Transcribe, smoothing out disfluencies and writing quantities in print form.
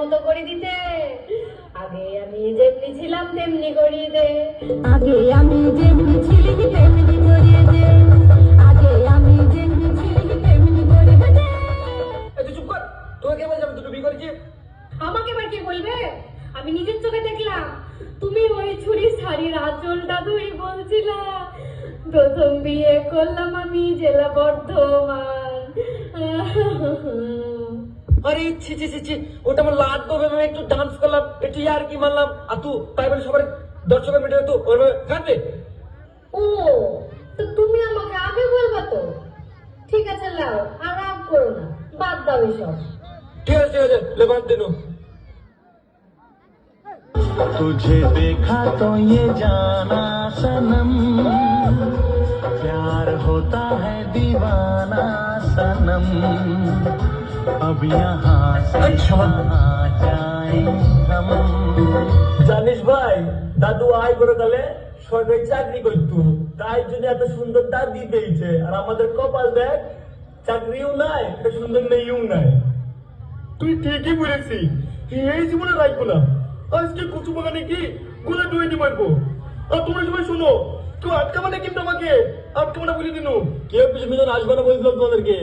মতো করে দিতে। আগে আমি যেমনি ছিলাম তেমনি করিয়ে দে। আগে আমি যেমনি ছিলি তেমনি করিয়ে দে। আগে আমি যেমনি ছিলি তেমনি করিয়ে দে। তুই চুপ কর, তোকে কে বলছে আমি দুটো বিয়ে করেছি? আমাকে এবার কে বলবে? আমি নিজের চোখে দেখলাম তুমি ওই ছুরির শাড়ির আঁচলটা ধরে বলছিলা প্রথম বিয়ে করলাম আমি জেলা বর্ধমান। আরে ছি ছি ছি ছি, ওটা আমার লাগতো ভেবে একটু ডান্স করলাম, একটু ইয়ার কি মারলাম, আর তুই তাই বলে সবার দর্শকের মিটে তো ওইভাবে কাঁদবে? ও, তো তুমি আমাকে আগে বলবা তো। ঠিক আছে লাও, আর রাগ করো না, বাদ দাও এসব। ঠিক আছে ঠিক আছে, ले बात देनो। तुझे देखा तो ये जाना सनम, प्यार होता है दीवाना सनम, अब यहाँ से कहाँ जाएं हम। জানিস ভাই, দাদু আয় করে গেলে সরকারি চাকরি করতো, তাই জন্য এত সুন্দর দাদি দিয়েছে। আর আমাদের কপাল দেখ, চাকরিও নাই, একটা সুন্দর মেয়েও নাই। তুই ঠিকই বলেছিস, এই জীবনে রাখবো না। আজকে কচু বাগানে কি গোলা ডুয়ে দিয়ে মারবো। আর তোমরা সবাই শোনো, কেউ আটকাবে না কিন্তু আমাকে, আটকাবে না বলে দিন। কেউ পিছনে আসবে না বলছিলাম তোমাদেরকে।